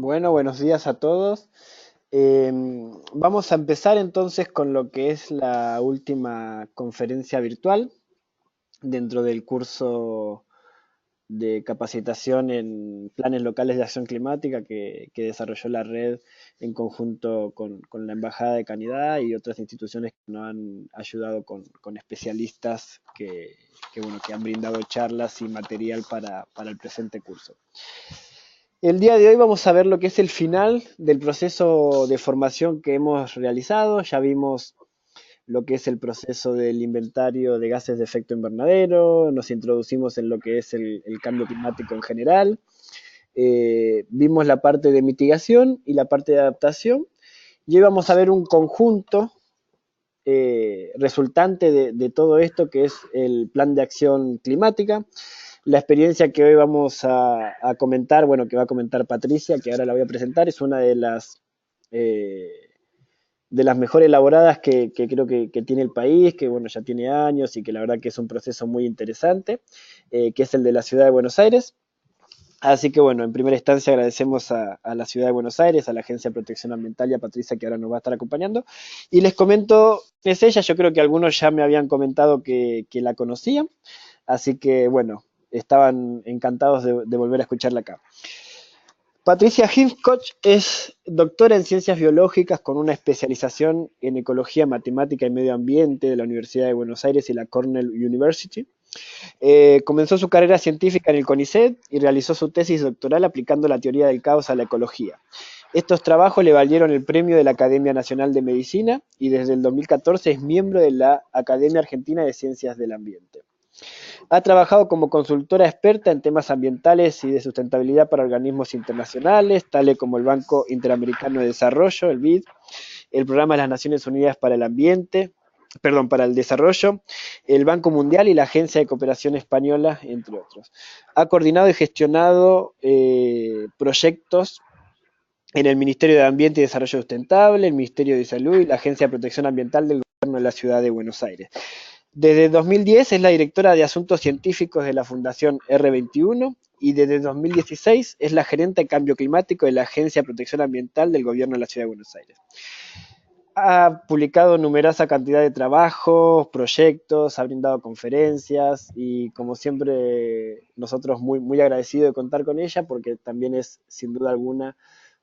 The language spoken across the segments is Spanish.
Bueno, buenos días a todos. Vamos a empezar entonces con lo que es la última conferencia virtual dentro del curso de capacitación en planes locales de acción climática que desarrolló la red en conjunto con la Embajada de Canadá y otras instituciones que nos han ayudado con especialistas que han brindado charlas y material para el presente curso. El día de hoy vamos a ver lo que es el final del proceso de formación que hemos realizado. Ya vimos lo que es el proceso del inventario de gases de efecto invernadero, nos introducimos en lo que es el cambio climático en general, vimos la parte de mitigación y la parte de adaptación, y hoy vamos a ver un conjunto resultante de todo esto que es el plan de acción climática. La experiencia que hoy vamos a comentar, bueno, que va a comentar Patricia, que ahora la voy a presentar, es una eh, de las mejor elaboradas que creo que tiene el país, que bueno, ya tiene años y que la verdad que es un proceso muy interesante, que es el de la ciudad de Buenos Aires. Así que bueno, en primera instancia agradecemos a la ciudad de Buenos Aires, a la Agencia de Protección Ambiental y a Patricia que ahora nos va a estar acompañando. Y les comento, es ella, yo creo que algunos ya me habían comentado que la conocían, así que bueno, estaban encantados de volver a escucharla acá. Patricia Hitchcock es doctora en ciencias biológicas con una especialización en ecología, matemática y medio ambiente de la Universidad de Buenos Aires y la Cornell University. Comenzó su carrera científica en el CONICET y realizó su tesis doctoral aplicando la teoría del caos a la ecología. Estos trabajos le valieron el premio de la Academia Nacional de Medicina y desde el 2014 es miembro de la Academia Argentina de Ciencias del Ambiente. Ha trabajado como consultora experta en temas ambientales y de sustentabilidad para organismos internacionales, tales como el Banco Interamericano de Desarrollo, el BID, el Programa de las Naciones Unidas para el Ambiente, perdón, para el Desarrollo, el Banco Mundial y la Agencia de Cooperación Española, entre otros. Ha coordinado y gestionado proyectos en el Ministerio de Ambiente y Desarrollo Sustentable, el Ministerio de Salud y la Agencia de Protección Ambiental del Gobierno de la Ciudad de Buenos Aires. Desde 2010 es la directora de Asuntos Científicos de la Fundación R21 y desde 2016 es la gerente de Cambio Climático de la Agencia de Protección Ambiental del Gobierno de la Ciudad de Buenos Aires. Ha publicado numerosa cantidad de trabajos, proyectos, ha brindado conferencias y como siempre nosotros muy agradecidos de contar con ella porque también es sin duda alguna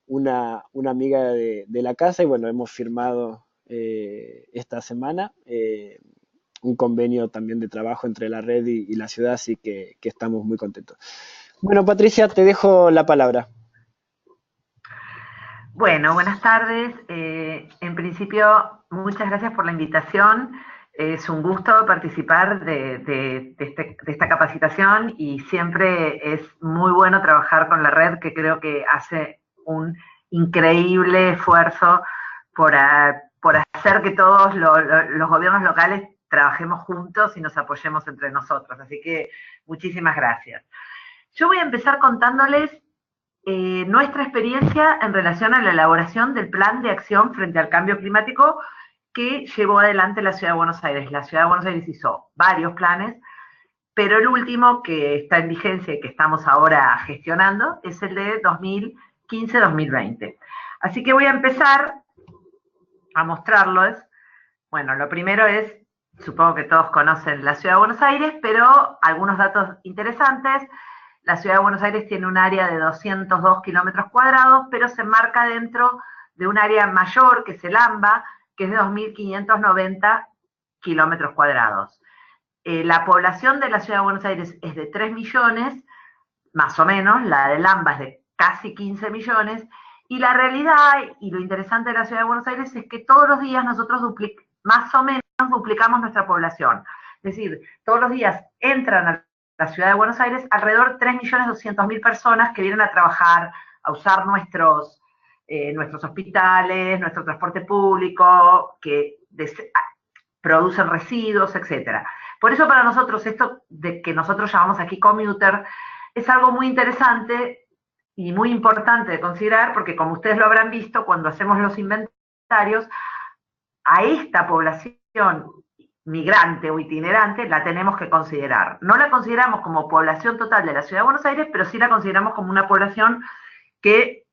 una amiga de la casa y bueno, hemos firmado esta semana un convenio también de trabajo entre la red y la ciudad, así que estamos muy contentos. Bueno, Patricia, te dejo la palabra. Bueno, buenas tardes. En principio, muchas gracias por la invitación. Es un gusto participar de esta capacitación y siempre es muy bueno trabajar con la red que creo que hace un increíble esfuerzo por hacer que todos los gobiernos locales trabajemos juntos y nos apoyemos entre nosotros. Así que muchísimas gracias. Yo voy a empezar contándoles nuestra experiencia en relación a la elaboración del plan de acción frente al cambio climático que llevó adelante la Ciudad de Buenos Aires. La Ciudad de Buenos Aires hizo varios planes, pero el último que está en vigencia y que estamos ahora gestionando es el de 2015-2020. Así que voy a empezar a mostrarlos. Bueno, lo primero es, supongo que todos conocen la Ciudad de Buenos Aires, pero algunos datos interesantes. La Ciudad de Buenos Aires tiene un área de 202 kilómetros cuadrados, pero se marca dentro de un área mayor, que es el AMBA, que es de 2.590 kilómetros cuadrados. La población de la Ciudad de Buenos Aires es de 3 millones, más o menos, la del AMBA es de casi 15 millones, y la realidad y lo interesante de la Ciudad de Buenos Aires es que todos los días nosotros más o menos duplicamos nuestra población. Es decir, todos los días entran a la Ciudad de Buenos Aires alrededor de 3.200.000 personas que vienen a trabajar, a usar nuestros hospitales, nuestro transporte público, que producen residuos, etc. Por eso para nosotros esto de que nosotros llamamos aquí commuter es algo muy interesante y muy importante de considerar, porque como ustedes lo habrán visto, cuando hacemos los inventarios, a esta población migrante o itinerante la tenemos que considerar. No la consideramos como población total de la Ciudad de Buenos Aires, pero sí la consideramos como una población que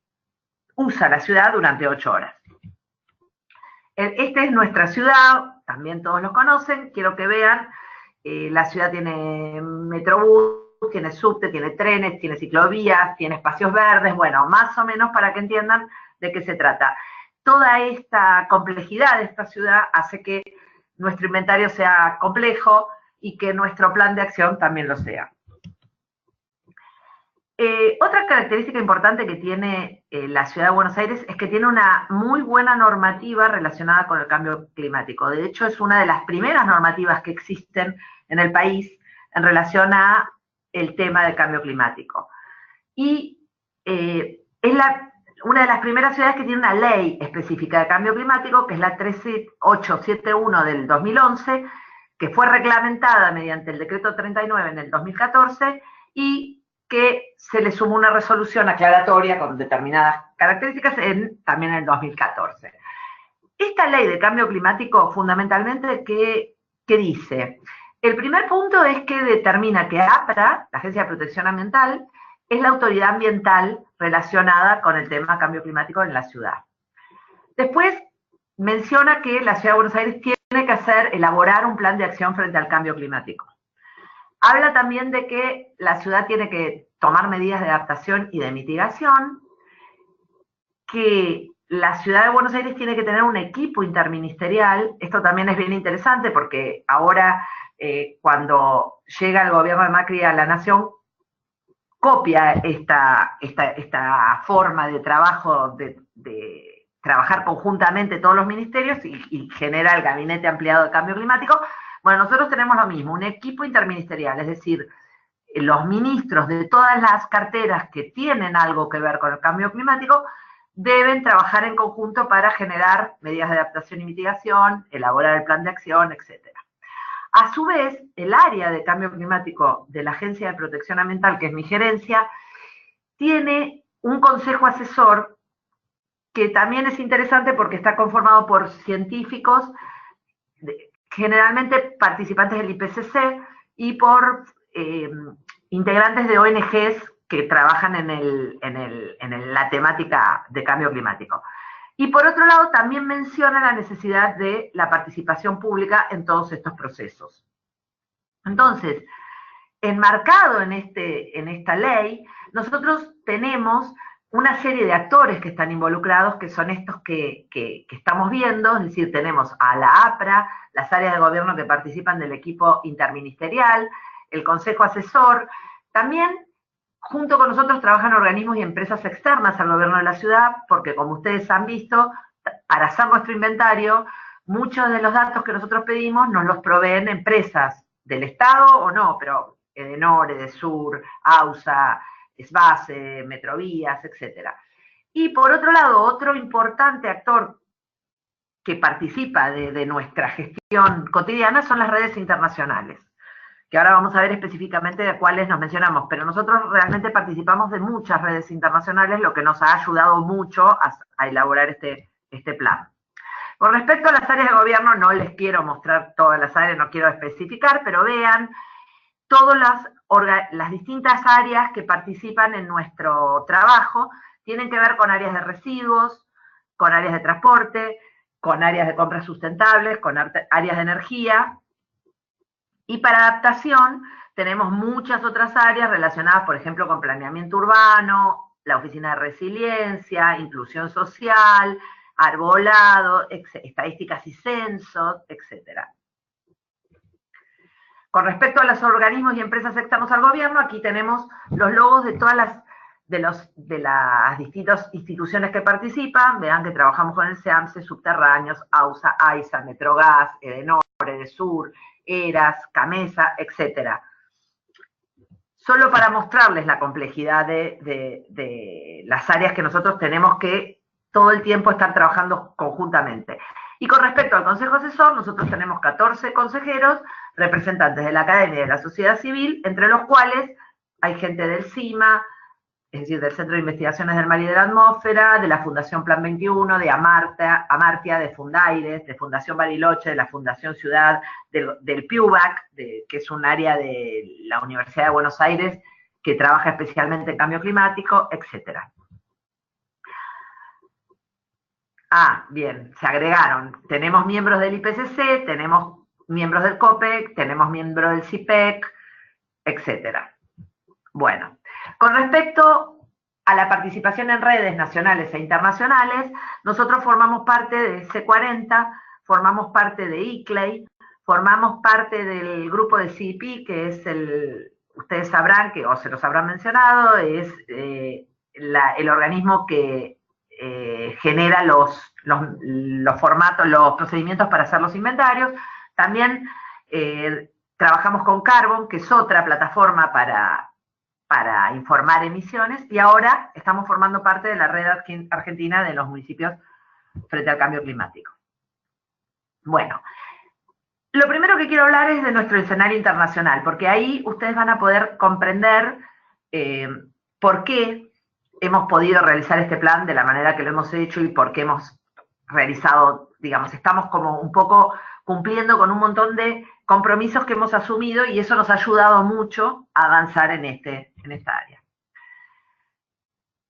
usa la ciudad durante 8 horas. Esta es nuestra ciudad, también todos lo conocen, quiero que vean, la ciudad tiene metrobús, tiene subte, tiene trenes, tiene ciclovías, tiene espacios verdes, bueno, más o menos para que entiendan de qué se trata. Toda esta complejidad de esta ciudad hace que nuestro inventario sea complejo y que nuestro plan de acción también lo sea. Otra característica importante que tiene la ciudad de Buenos Aires es que tiene una muy buena normativa relacionada con el cambio climático. De hecho, es una de las primeras normativas que existen en el país en relación a el tema del cambio climático. Y es una de las primeras ciudades que tiene una ley específica de cambio climático, que es la 3871 del 2011, que fue reglamentada mediante el decreto 39 en el 2014 y que se le sumó una resolución aclaratoria con determinadas características también en el 2014. Esta ley de cambio climático, fundamentalmente, ¿qué dice? El primer punto es que determina que APRA, la Agencia de Protección Ambiental, es la autoridad ambiental relacionada con el tema cambio climático en la ciudad. Después menciona que la Ciudad de Buenos Aires tiene que elaborar un plan de acción frente al cambio climático. Habla también de que la ciudad tiene que tomar medidas de adaptación y de mitigación, que la ciudad de Buenos Aires tiene que tener un equipo interministerial. Esto también es bien interesante porque ahora cuando llega el gobierno de Macri a la Nación, copia esta forma de trabajo, de trabajar conjuntamente todos los ministerios y genera el Gabinete Ampliado de Cambio Climático. Bueno, nosotros tenemos lo mismo, un equipo interministerial, es decir, los ministros de todas las carteras que tienen algo que ver con el cambio climático deben trabajar en conjunto para generar medidas de adaptación y mitigación, elaborar el plan de acción, etc. A su vez, el área de cambio climático de la Agencia de Protección Ambiental, que es mi gerencia, tiene un consejo asesor que también es interesante porque está conformado por científicos, generalmente participantes del IPCC y por integrantes de ONGs que trabajan en la temática de cambio climático. Y por otro lado, también menciona la necesidad de la participación pública en todos estos procesos. Entonces, enmarcado en esta ley, nosotros tenemos una serie de actores que están involucrados, que son estos que estamos viendo, es decir, tenemos a la APRA, las áreas de gobierno que participan del equipo interministerial, el consejo asesor, también junto con nosotros trabajan organismos y empresas externas al gobierno de la ciudad, porque como ustedes han visto, para hacer nuestro inventario, muchos de los datos que nosotros pedimos nos los proveen empresas del Estado o no, pero Edenor, Edesur, AUSA, SBASE, Metrovías, etc. Y por otro lado, otro importante actor que participa de nuestra gestión cotidiana son las redes internacionales, que ahora vamos a ver específicamente de cuáles nos mencionamos, pero nosotros realmente participamos de muchas redes internacionales, lo que nos ha ayudado mucho a elaborar este plan. Con respecto a las áreas de gobierno, no les quiero mostrar todas las áreas, no quiero especificar, pero vean todas las distintas áreas que participan en nuestro trabajo, tienen que ver con áreas de residuos, con áreas de transporte, con áreas de compras sustentables, con áreas de energía. Y para adaptación tenemos muchas otras áreas relacionadas, por ejemplo, con planeamiento urbano, la oficina de resiliencia, inclusión social, arbolado, estadísticas y censos, etc. Con respecto a los organismos y empresas externos al gobierno, aquí tenemos los logos de todas las distintas instituciones que participan. Vean que trabajamos con el SEAMSE, Subterráneos, AUSA, AISA, Metrogas, Edenor, Edesur, ERAS, CAMESA, etc. Solo para mostrarles la complejidad de las áreas que nosotros tenemos que todo el tiempo estar trabajando conjuntamente. Y con respecto al Consejo Asesor, nosotros tenemos 14 consejeros, representantes de la academia y de la sociedad civil, entre los cuales hay gente del CIMA, es decir, del Centro de Investigaciones del Mar y de la Atmósfera, de la Fundación Plan 21, de Amartya, de Fundaires, de Fundación Bariloche, de la Fundación Ciudad, del PIUBAC, que es un área de la Universidad de Buenos Aires que trabaja especialmente en cambio climático, etc. Bien, se agregaron. Tenemos miembros del IPCC, tenemos miembros del COPEC, tenemos miembros del CIPEC, etcétera. Bueno, con respecto a la participación en redes nacionales e internacionales, nosotros formamos parte de C40, formamos parte de ICLEI, formamos parte del grupo de CIP, que es ustedes sabrán, o se los habrán mencionado, es el organismo que genera los formatos, los procedimientos para hacer los inventarios. También trabajamos con Carbon, que es otra plataforma para informar emisiones, y ahora estamos formando parte de la red argentina de los municipios frente al cambio climático. Bueno, lo primero que quiero hablar es de nuestro escenario internacional, porque ahí ustedes van a poder comprender por qué hemos podido realizar este plan de la manera que lo hemos hecho y por qué hemos realizado, digamos, estamos como un poco cumpliendo con un montón de compromisos que hemos asumido y eso nos ha ayudado mucho a avanzar en esta área.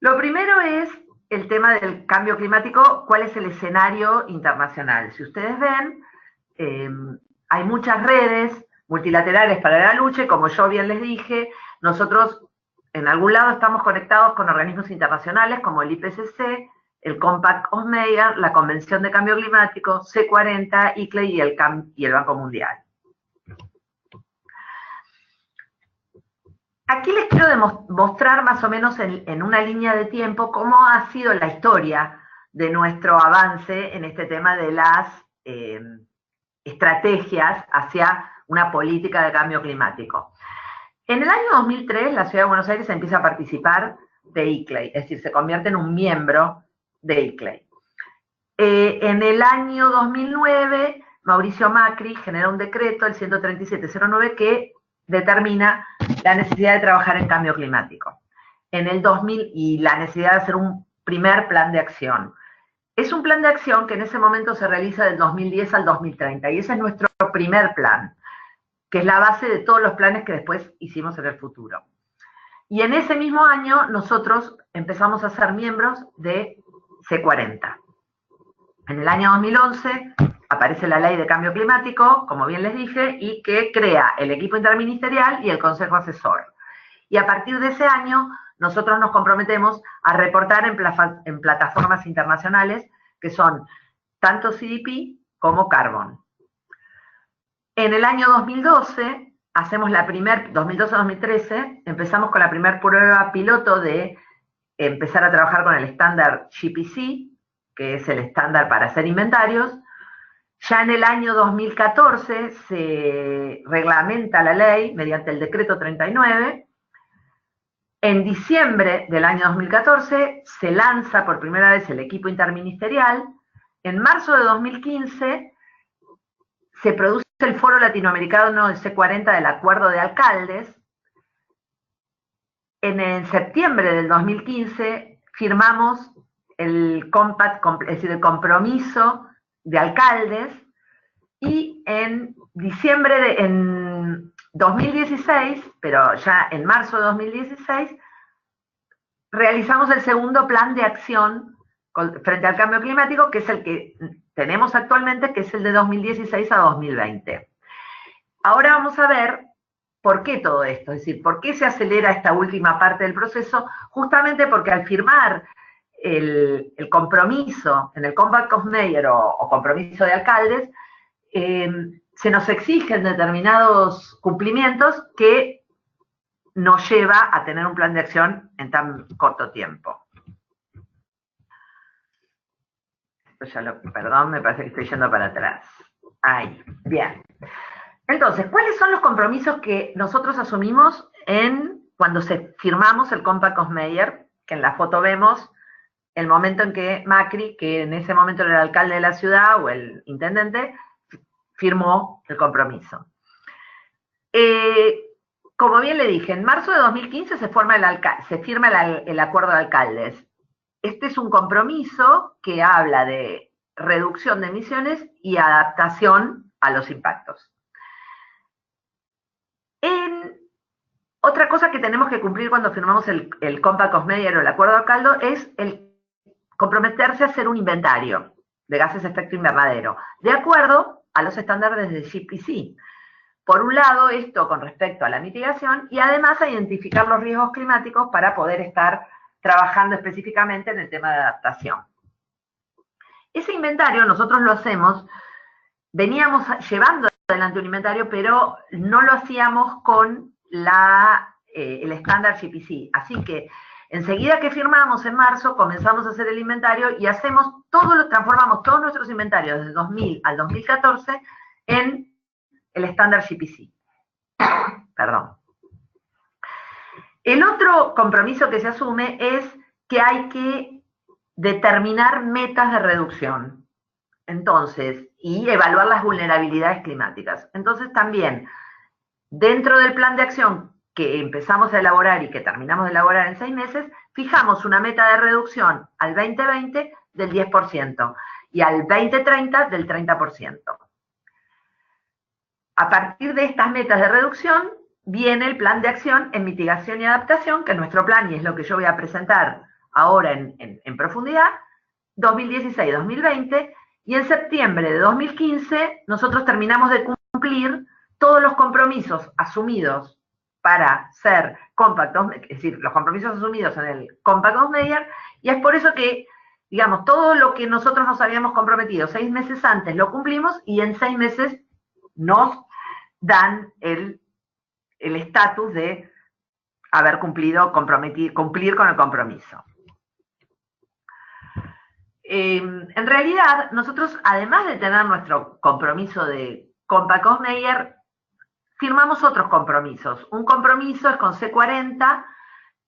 Lo primero es el tema del cambio climático, cuál es el escenario internacional. Si ustedes ven, hay muchas redes multilaterales para la lucha y como yo bien les dije, nosotros en algún lado estamos conectados con organismos internacionales como el IPCC, el Compact of Mayors, la Convención de Cambio Climático, C40, ICLEI y el Banco Mundial. Aquí les quiero mostrar más o menos en una línea de tiempo cómo ha sido la historia de nuestro avance en este tema de las estrategias hacia una política de cambio climático. En el año 2003, la Ciudad de Buenos Aires empieza a participar de ICLEI, es decir, se convierte en un miembro de ICLEI. En el año 2009, Mauricio Macri genera un decreto, el 13709, que determina la necesidad de trabajar en cambio climático. En el 2000, y la necesidad de hacer un primer plan de acción. Es un plan de acción que en ese momento se realiza del 2010 al 2030, y ese es nuestro primer plan, que es la base de todos los planes que después hicimos en el futuro. Y en ese mismo año nosotros empezamos a ser miembros de C40. En el año 2011 aparece la Ley de Cambio Climático, como bien les dije, y que crea el equipo interministerial y el Consejo Asesor. Y a partir de ese año nosotros nos comprometemos a reportar en plataformas internacionales que son tanto CDP como Carbon. En el año 2012, hacemos 2012-2013, empezamos con la primera prueba piloto de empezar a trabajar con el estándar GPC, que es el estándar para hacer inventarios. Ya en el año 2014 se reglamenta la ley mediante el decreto 39. En diciembre del año 2014 se lanza por primera vez el equipo interministerial. En marzo de 2015 se produce el Foro Latinoamericano de C40 del Acuerdo de Alcaldes. En septiembre del 2015 firmamos el Compact, es decir, el compromiso de alcaldes, y en en 2016, pero ya en marzo de 2016, realizamos el segundo plan de acción frente al cambio climático, que es el que tenemos actualmente, que es el de 2016 a 2020. Ahora vamos a ver por qué todo esto, es decir, por qué se acelera esta última parte del proceso, justamente porque al firmar el compromiso en el Compact of Mayors o compromiso de alcaldes, se nos exigen determinados cumplimientos que nos lleva a tener un plan de acción en tan corto tiempo. Perdón, me parece que estoy yendo para atrás. Ahí, bien. Entonces, ¿cuáles son los compromisos que nosotros asumimos cuando firmamos el Compact of Mayors? Que en la foto vemos el momento en que Macri, que en ese momento era el alcalde de la ciudad o el intendente, firmó el compromiso. Como bien le dije, en marzo de 2015 se firma el acuerdo de alcaldes. Este es un compromiso que habla de reducción de emisiones y adaptación a los impactos. Otra cosa que tenemos que cumplir cuando firmamos el Compact of Mayors o el acuerdo de alcalde es el comprometerse a hacer un inventario. de gases de efecto invernadero, de acuerdo a los estándares de GPC. Por un lado, esto con respecto a la mitigación y además a identificar los riesgos climáticos para poder estar trabajando específicamente en el tema de adaptación. Ese inventario nosotros lo hacemos, veníamos llevando adelante un inventario, pero no lo hacíamos con el estándar GPC. Así que enseguida que firmamos en marzo, comenzamos a hacer el inventario y transformamos todos nuestros inventarios desde 2000 al 2014 en el estándar GPC. Perdón. El otro compromiso que se asume es que hay que determinar metas de reducción. Entonces, y evaluar las vulnerabilidades climáticas. Entonces, también, dentro del plan de acción que empezamos a elaborar y que terminamos de elaborar en 6 meses, fijamos una meta de reducción al 2020 del 10% y al 2030 del 30%. A partir de estas metas de reducción, viene el plan de acción en mitigación y adaptación, que es nuestro plan y es lo que yo voy a presentar ahora en profundidad, 2016-2020, y en septiembre de 2015 nosotros terminamos de cumplir todos los compromisos asumidos para ser Compact, es decir, los compromisos asumidos en el Compact of Meyer, y es por eso que, digamos, todo lo que nosotros nos habíamos comprometido 6 meses antes lo cumplimos y en 6 meses nos dan el estatus de haber cumplir con el compromiso. En realidad, nosotros, además de tener nuestro compromiso de Compact of Meyer, firmamos otros compromisos. Un compromiso es con C40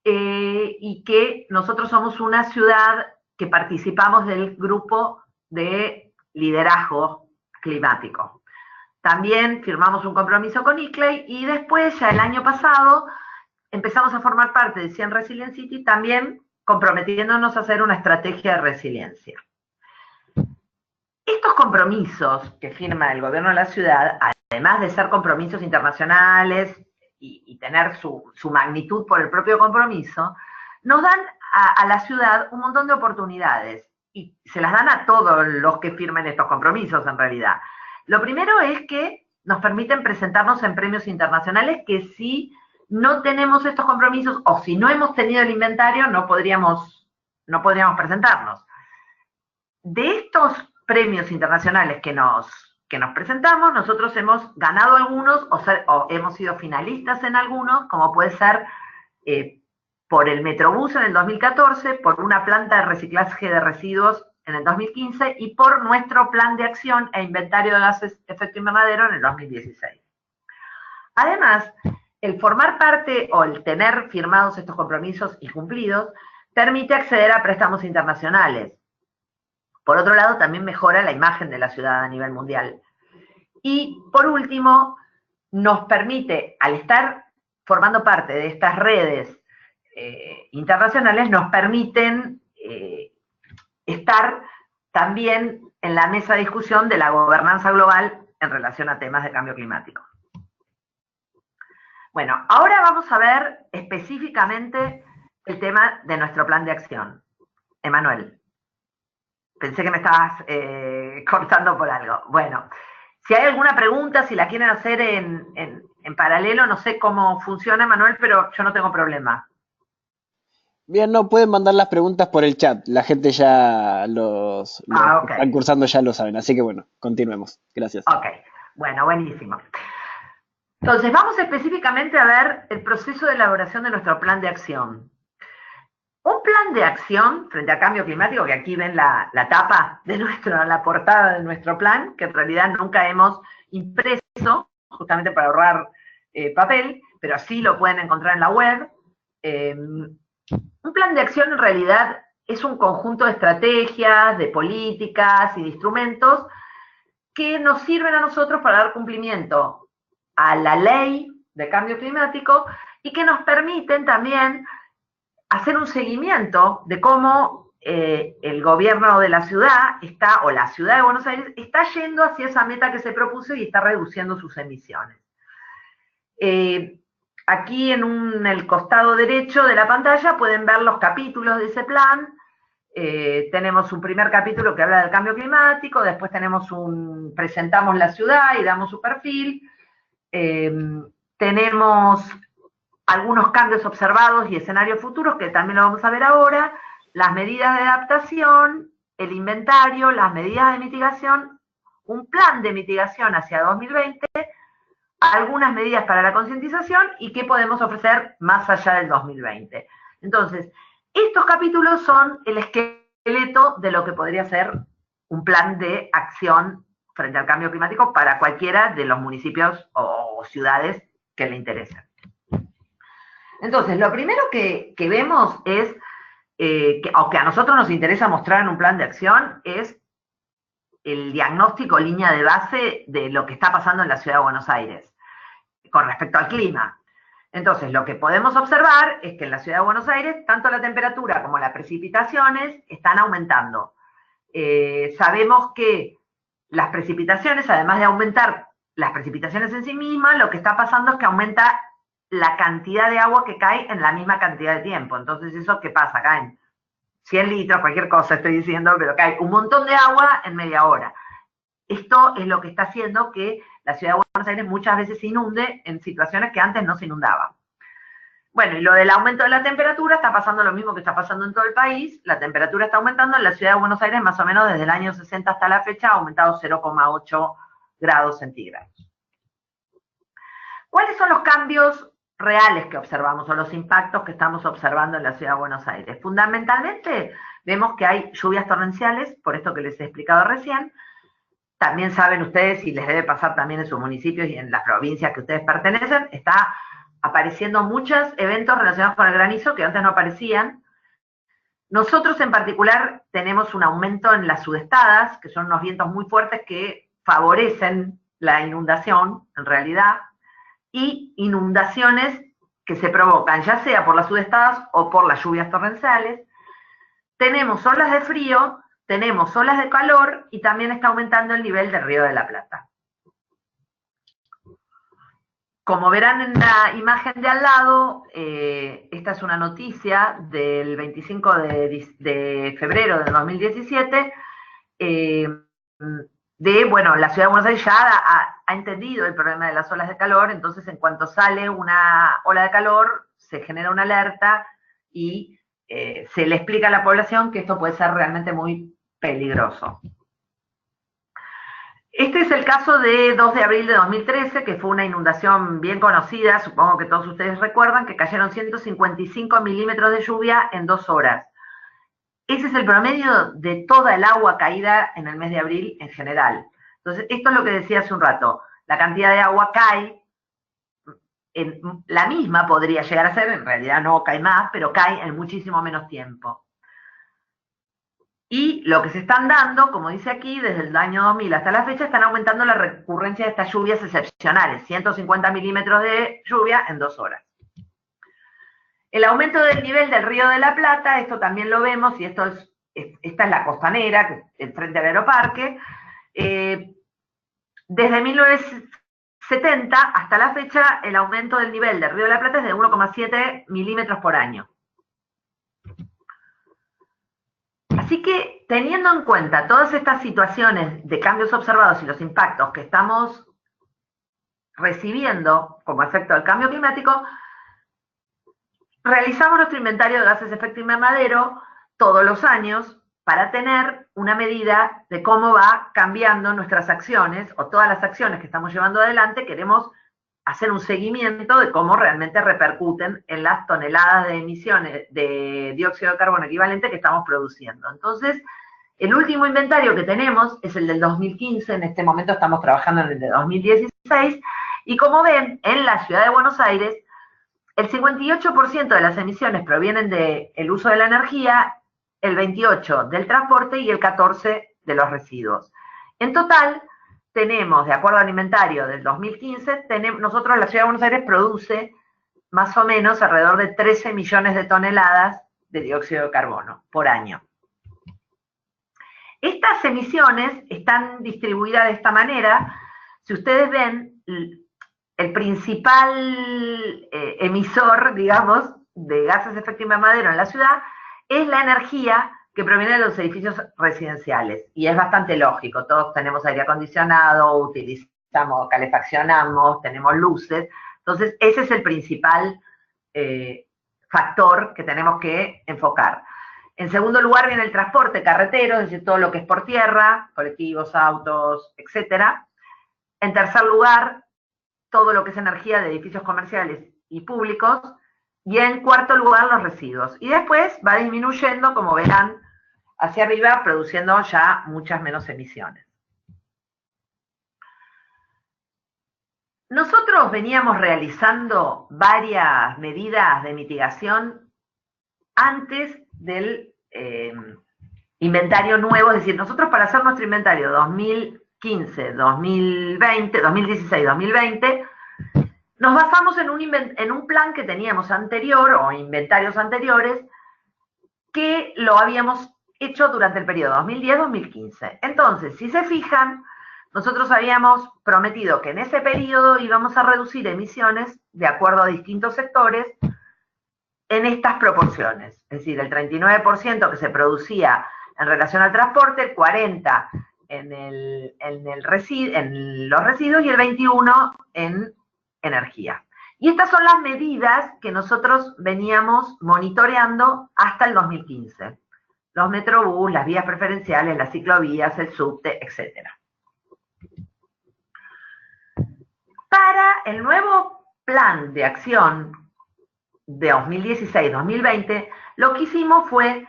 y que nosotros somos una ciudad que participamos del grupo de liderazgo climático. También firmamos un compromiso con ICLEI y después, ya el año pasado, empezamos a formar parte de 100 Resilient City, también comprometiéndonos a hacer una estrategia de resiliencia. Estos compromisos que firma el gobierno de la ciudad, además de ser compromisos internacionales y tener su magnitud por el propio compromiso, nos dan a la ciudad un montón de oportunidades y se las dan a todos los que firmen estos compromisos en realidad. Lo primero es que nos permiten presentarnos en premios internacionales que si no tenemos estos compromisos o si no hemos tenido el inventario no podríamos presentarnos. De estos premios internacionales que nos presentamos, nosotros hemos ganado algunos o hemos sido finalistas en algunos, como puede ser por el Metrobús en el 2014, por una planta de reciclaje de residuos en el 2015 y por nuestro plan de acción e inventario de gases de efecto invernadero en el 2016. Además, el formar parte o el tener firmados estos compromisos y cumplidos permite acceder a préstamos internacionales. Por otro lado, también mejora la imagen de la ciudad a nivel mundial. Y por último, nos permite, al estar formando parte de estas redes internacionales, nos permiten estar también en la mesa de discusión de la gobernanza global en relación a temas de cambio climático. Bueno, ahora vamos a ver específicamente el tema de nuestro plan de acción. Emanuel, pensé que me estabas cortando por algo. Bueno, si hay alguna pregunta, si la quieren hacer en paralelo, no sé cómo funciona, Emanuel, pero yo no tengo problema. Bien, no, pueden mandar las preguntas por el chat. La gente ya los que están cursando ya lo saben. Así que bueno, continuemos. Gracias. Ok, bueno, buenísimo. Entonces, vamos específicamente a ver el proceso de elaboración de nuestro plan de acción. Un plan de acción frente al cambio climático, que aquí ven la tapa de la portada de nuestro plan, que en realidad nunca hemos impreso, justamente para ahorrar papel, pero así lo pueden encontrar en la web. Un plan de acción en realidad es un conjunto de estrategias, de políticas y de instrumentos que nos sirven a nosotros para dar cumplimiento a la ley de cambio climático y que nos permiten también hacer un seguimiento de cómo el gobierno de la ciudad está, o la ciudad de Buenos Aires, está yendo hacia esa meta que se propuso y está reduciendo sus emisiones. Aquí en el costado derecho de la pantalla pueden ver los capítulos de ese plan. tenemos un primer capítulo que habla del cambio climático, después presentamos la ciudad y damos su perfil, tenemos algunos cambios observados y escenarios futuros, que también lo vamos a ver ahora, las medidas de adaptación, el inventario, las medidas de mitigación, un plan de mitigación hacia 2020, algunas medidas para la concientización y qué podemos ofrecer más allá del 2020. Entonces, estos capítulos son el esqueleto de lo que podría ser un plan de acción frente al cambio climático para cualquiera de los municipios o ciudades que le interesen. Entonces, lo primero que vemos es, o que a nosotros nos interesa mostrar en un plan de acción, es el diagnóstico, línea de base de lo que está pasando en la ciudad de Buenos Aires con respecto al clima. Entonces, lo que podemos observar es que en la ciudad de Buenos Aires, tanto la temperatura como las precipitaciones están aumentando. Sabemos que las precipitaciones, además de aumentar las precipitaciones en sí mismas, lo que está pasando es que aumenta la cantidad de agua que cae en la misma cantidad de tiempo. Entonces, ¿eso qué pasa? Caen 100 litros, cualquier cosa estoy diciendo, pero cae un montón de agua en media hora. Esto es lo que está haciendo que la ciudad de Buenos Aires muchas veces se inunde en situaciones que antes no se inundaban. Bueno, y lo del aumento de la temperatura está pasando lo mismo que está pasando en todo el país. La temperatura está aumentando en la ciudad de Buenos Aires más o menos desde el año 60 hasta la fecha, ha aumentado 0,8 grados centígrados. ¿Cuáles son los cambios reales que observamos o los impactos que estamos observando en la ciudad de Buenos Aires? Fundamentalmente vemos que hay lluvias torrenciales, por esto que les he explicado recién. También saben ustedes, y les debe pasar también en sus municipios y en las provincias que ustedes pertenecen, está apareciendo muchos eventos relacionados con el granizo que antes no aparecían. Nosotros en particular tenemos un aumento en las sudestadas, que son unos vientos muy fuertes que favorecen la inundación, en realidad, y inundaciones que se provocan ya sea por las sudestadas o por las lluvias torrenciales. Tenemos olas de frío, tenemos olas de calor y también está aumentando el nivel del Río de la Plata. Como verán en la imagen de al lado, esta es una noticia del 25 de febrero del 2017, bueno, la ciudad de Buenos Aires ya ha entendido el problema de las olas de calor, entonces en cuanto sale una ola de calor, se genera una alerta y se le explica a la población que esto puede ser realmente muy peligroso. Este es el caso de 2 de abril de 2013, que fue una inundación bien conocida, supongo que todos ustedes recuerdan, que cayeron 155 milímetros de lluvia en 2 horas. Ese es el promedio de toda el agua caída en el mes de abril en general. Entonces, esto es lo que decía hace un rato. La cantidad de agua cae, la misma podría llegar a ser, en realidad no cae más, pero cae en muchísimo menos tiempo. Y lo que se están dando, como dice aquí, desde el año 2000 hasta la fecha, están aumentando la recurrencia de estas lluvias excepcionales, 150 milímetros de lluvia en 2 horas. El aumento del nivel del Río de la Plata, esto también lo vemos, y esta es la costanera, frente al aeroparque. Desde 1970 hasta la fecha, el aumento del nivel del Río de la Plata es de 1,7 milímetros por año. Así que, teniendo en cuenta todas estas situaciones de cambios observados y los impactos que estamos recibiendo como efecto del cambio climático, realizamos nuestro inventario de gases de efecto invernadero todos los años para tener una medida de cómo va cambiando nuestras acciones o todas las acciones que estamos llevando adelante. Queremos hacer un seguimiento de cómo realmente repercuten en las toneladas de emisiones de dióxido de carbono equivalente que estamos produciendo. Entonces, el último inventario que tenemos es el del 2015, en este momento estamos trabajando en el de 2016, y como ven, en la ciudad de Buenos Aires, el 58% de las emisiones provienen del uso de la energía, el 28% del transporte y el 14% de los residuos. En total, tenemos, de acuerdo al inventario del 2015, nosotros, la ciudad de Buenos Aires produce más o menos alrededor de 13 millones de toneladas de dióxido de carbono por año. Estas emisiones están distribuidas de esta manera. Si ustedes ven, el principal emisor, digamos, de gases de efecto invernadero en la ciudad es la energía que proviene de los edificios residenciales. Y es bastante lógico, todos tenemos aire acondicionado, utilizamos, calefaccionamos, tenemos luces. Entonces, ese es el principal factor que tenemos que enfocar. En segundo lugar viene el transporte carretero, es decir, todo lo que es por tierra, colectivos, autos, etcétera. En tercer lugar, todo lo que es energía de edificios comerciales y públicos. Y en cuarto lugar, los residuos. Y después va disminuyendo, como verán, hacia arriba, produciendo ya muchas menos emisiones. Nosotros veníamos realizando varias medidas de mitigación antes del inventario nuevo, es decir, nosotros para hacer nuestro inventario 2015, 2020, 2016, 2020, nos basamos en un plan que teníamos anterior, o inventarios anteriores, que lo habíamos hecho durante el periodo 2010-2015. Entonces, si se fijan, nosotros habíamos prometido que en ese periodo íbamos a reducir emisiones de acuerdo a distintos sectores en estas proporciones. Es decir, el 39% que se producía en relación al transporte, el 40% en los residuos y el 21% en energía. Y estas son las medidas que nosotros veníamos monitoreando hasta el 2015. Los metrobús, las vías preferenciales, las ciclovías, el subte, etc. Para el nuevo plan de acción de 2016-2020, lo que hicimos fue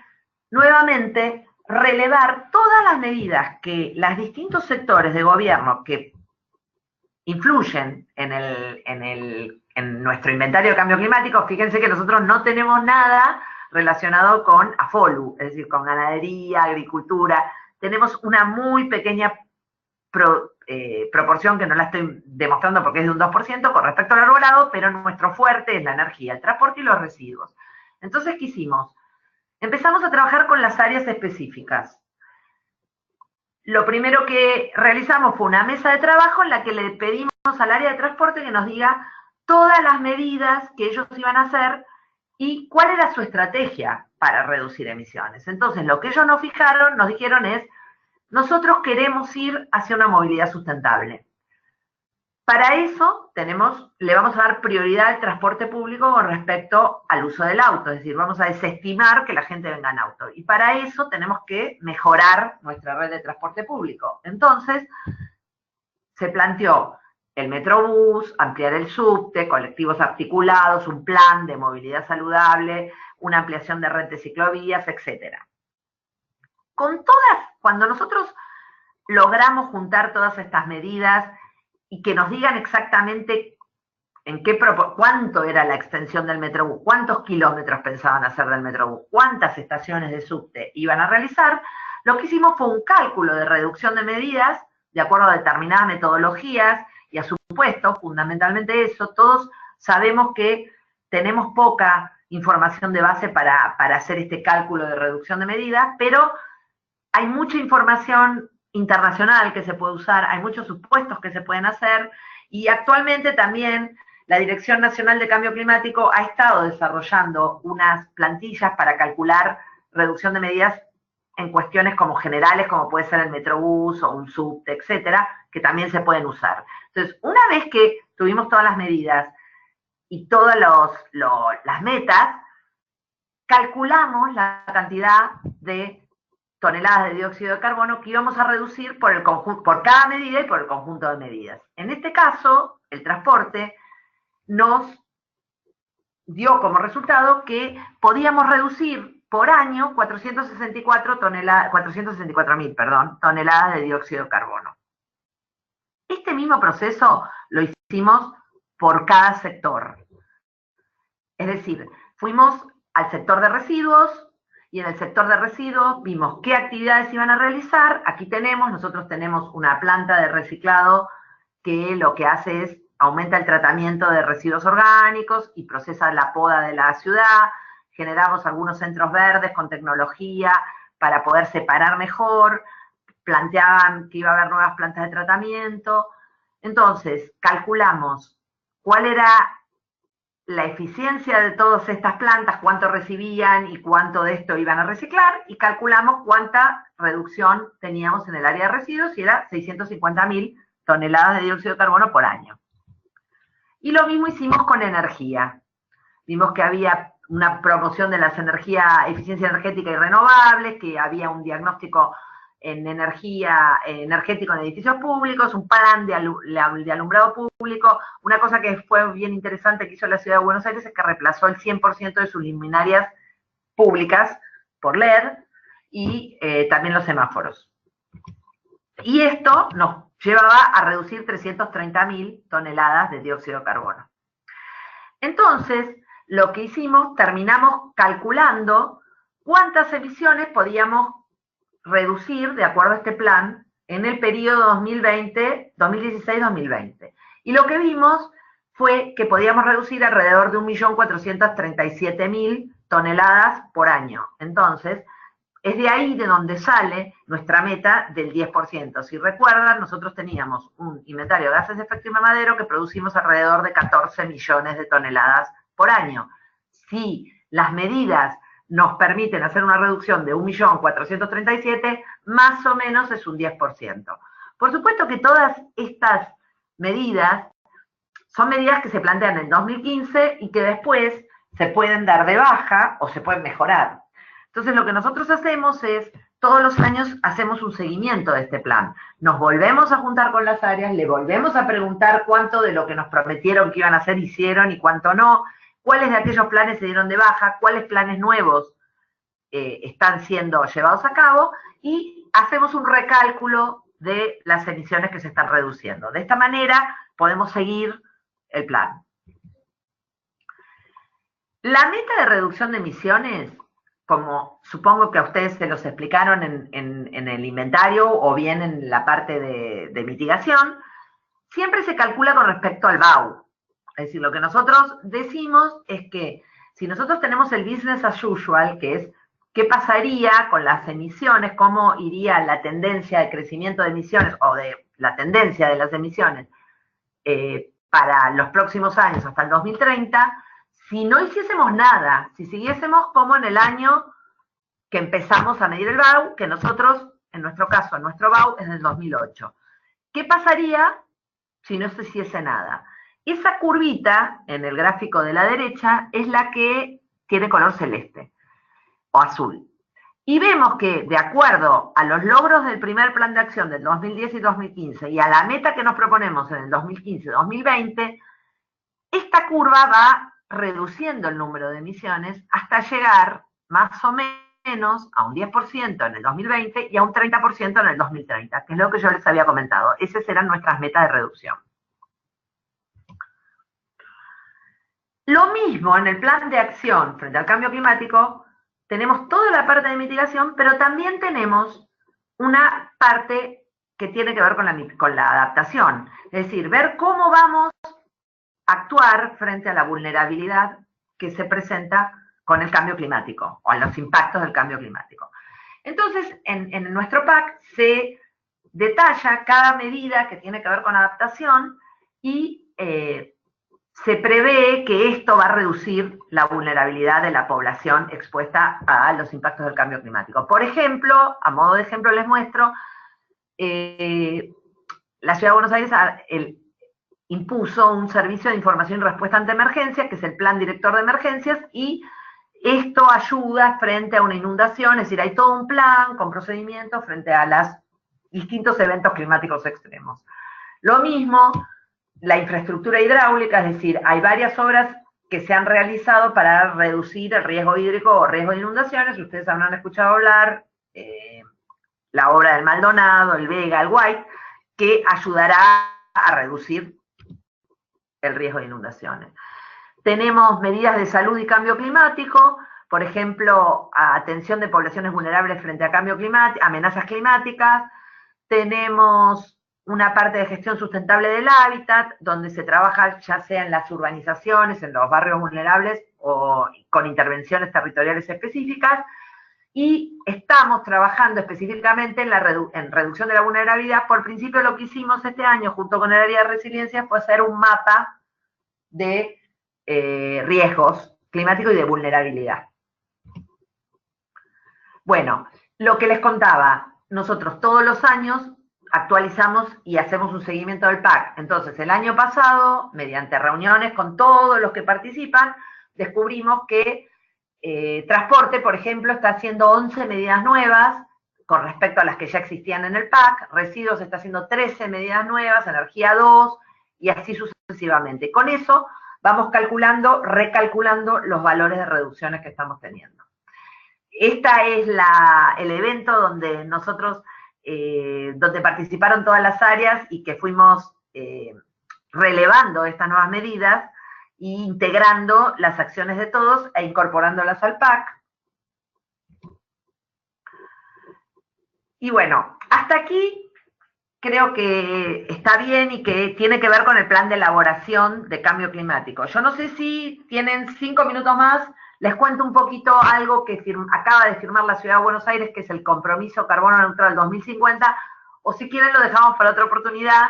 nuevamente relevar todas las medidas que los distintos sectores de gobierno que influyen en nuestro inventario de cambio climático. Fíjense que nosotros no tenemos nada relacionado con AFOLU, es decir, con ganadería, agricultura. Tenemos una muy pequeña proporción que no la estoy demostrando porque es de un 2% con respecto al arbolado, pero nuestro fuerte es la energía, el transporte y los residuos. Entonces, ¿qué hicimos? Empezamos a trabajar con las áreas específicas. Lo primero que realizamos fue una mesa de trabajo en la que le pedimos al área de transporte que nos diga todas las medidas que ellos iban a hacer y cuál era su estrategia para reducir emisiones. Entonces, lo que ellos nos dijeron es, nosotros queremos ir hacia una movilidad sustentable. Para eso le vamos a dar prioridad al transporte público con respecto al uso del auto, es decir, vamos a desestimar que la gente venga en auto. Y para eso tenemos que mejorar nuestra red de transporte público. Entonces, se planteó el Metrobús, ampliar el subte, colectivos articulados, un plan de movilidad saludable, una ampliación de red de ciclovías, etc. Cuando nosotros logramos juntar todas estas medidas y que nos digan exactamente cuánto era la extensión del Metrobús, cuántos kilómetros pensaban hacer del Metrobús, cuántas estaciones de subte iban a realizar, lo que hicimos fue un cálculo de reducción de medidas de acuerdo a determinadas metodologías y a supuestos, fundamentalmente eso. Todos sabemos que tenemos poca información de base para hacer este cálculo de reducción de medidas, pero hay mucha información internacional que se puede usar, hay muchos supuestos que se pueden hacer, y actualmente también la Dirección Nacional de Cambio Climático ha estado desarrollando unas plantillas para calcular reducción de medidas en cuestiones como generales, como puede ser el Metrobús o un subte, etcétera, que también se pueden usar. Entonces, una vez que tuvimos todas las medidas y todas las metas, calculamos la cantidad de toneladas de dióxido de carbono que íbamos a reducir por cada medida y por el conjunto de medidas. En este caso, el transporte nos dio como resultado que podíamos reducir por año 464.000 toneladas de dióxido de carbono. Este mismo proceso lo hicimos por cada sector. Es decir, fuimos al sector de residuos, y en el sector de residuos vimos qué actividades iban a realizar. Aquí nosotros tenemos una planta de reciclado que lo que hace es aumenta el tratamiento de residuos orgánicos y procesa la poda de la ciudad. Generamos algunos centros verdes con tecnología para poder separar mejor. Planteaban que iba a haber nuevas plantas de tratamiento. Entonces, calculamos cuál era la eficiencia de todas estas plantas, cuánto recibían y cuánto de esto iban a reciclar, y calculamos cuánta reducción teníamos en el área de residuos, y era 650.000 toneladas de dióxido de carbono por año. Y lo mismo hicimos con energía. Vimos que había una promoción de las eficiencia energética y renovables, que había un diagnóstico en energético en edificios públicos, un plan de alumbrado público. Una cosa que fue bien interesante que hizo la Ciudad de Buenos Aires es que reemplazó el 100% de sus luminarias públicas por LED, y también los semáforos. Y esto nos llevaba a reducir 330.000 toneladas de dióxido de carbono. Entonces, lo que hicimos, terminamos calculando cuántas emisiones podíamos reducir, de acuerdo a este plan, en el periodo 2016-2020. Y lo que vimos fue que podíamos reducir alrededor de 1.437.000 toneladas por año. Entonces, es de ahí de donde sale nuestra meta del 10%. Si recuerdan, nosotros teníamos un inventario de gases de efecto invernadero que producimos alrededor de 14 millones de toneladas por año. Si las medidas nos permiten hacer una reducción de 1.437.000, más o menos es un 10%. Por supuesto que todas estas medidas son medidas que se plantean en 2015 y que después se pueden dar de baja o se pueden mejorar. Entonces, lo que nosotros hacemos es, todos los años hacemos un seguimiento de este plan. Nos volvemos a juntar con las áreas, le volvemos a preguntar cuánto de lo que nos prometieron que iban a hacer hicieron y cuánto no, cuáles de aquellos planes se dieron de baja, cuáles planes nuevos están siendo llevados a cabo, y hacemos un recálculo de las emisiones que se están reduciendo. De esta manera podemos seguir el plan. La meta de reducción de emisiones, como supongo que a ustedes se los explicaron en el inventario o bien en la parte de mitigación, siempre se calcula con respecto al BAU. Es decir, lo que nosotros decimos es que si nosotros tenemos el business as usual, que es qué pasaría con las emisiones, cómo iría la tendencia de crecimiento de emisiones o de la tendencia de las emisiones para los próximos años hasta el 2030, si no hiciésemos nada, si siguiésemos como en el año que empezamos a medir el BAU, que nosotros, en nuestro caso, nuestro BAU es del 2008. ¿Qué pasaría si no se hiciese nada? Esa curvita en el gráfico de la derecha es la que tiene color celeste o azul. Y vemos que, de acuerdo a los logros del primer plan de acción del 2010 y 2015 y a la meta que nos proponemos en el 2015-2020, esta curva va reduciendo el número de emisiones hasta llegar más o menos a un 10% en el 2020 y a un 30% en el 2030, que es lo que yo les había comentado. Esas eran nuestras metas de reducción. Lo mismo en el plan de acción frente al cambio climático, tenemos toda la parte de mitigación, pero también tenemos una parte que tiene que ver con la adaptación. Es decir, ver cómo vamos a actuar frente a la vulnerabilidad que se presenta con el cambio climático o a los impactos del cambio climático. Entonces, en nuestro PAC se detalla cada medida que tiene que ver con adaptación y se prevé que esto va a reducir la vulnerabilidad de la población expuesta a los impactos del cambio climático. Por ejemplo, a modo de ejemplo les muestro, la Ciudad de Buenos Aires impuso un servicio de información y respuesta ante emergencias, que es el Plan Director de Emergencias, y esto ayuda frente a una inundación, es decir, hay todo un plan con procedimientos frente a los distintos eventos climáticos extremos. Lo mismo, la infraestructura hidráulica, es decir, hay varias obras que se han realizado para reducir el riesgo hídrico o riesgo de inundaciones. Ustedes habrán escuchado hablar, la obra del Maldonado, el Vega, el White, que ayudará a reducir el riesgo de inundaciones. Tenemos medidas de salud y cambio climático, por ejemplo, atención de poblaciones vulnerables frente a cambio climático, amenazas climáticas. Tenemos una parte de gestión sustentable del hábitat, donde se trabaja ya sea en las urbanizaciones, en los barrios vulnerables o con intervenciones territoriales específicas. Y estamos trabajando específicamente en reducción de la vulnerabilidad. Por principio, lo que hicimos este año, junto con el área de resiliencia, fue hacer un mapa de riesgos climáticos y de vulnerabilidad. Bueno, lo que les contaba, nosotros todos los años actualizamos y hacemos un seguimiento del PAC. Entonces, el año pasado, mediante reuniones con todos los que participan, descubrimos que transporte, por ejemplo, está haciendo 11 medidas nuevas con respecto a las que ya existían en el PAC, residuos está haciendo 13 medidas nuevas, energía 2, y así sucesivamente. Con eso vamos calculando, recalculando los valores de reducciones que estamos teniendo. Esta es el evento donde nosotros, donde participaron todas las áreas y que fuimos relevando estas nuevas medidas e integrando las acciones de todos e incorporándolas al PAC. Y bueno, hasta aquí creo que está bien y que tiene que ver con el plan de elaboración de cambio climático. Yo no sé si tienen 5 minutos más, les cuento un poquito algo que acaba de firmar la Ciudad de Buenos Aires, que es el compromiso carbono neutral 2050, o si quieren lo dejamos para otra oportunidad,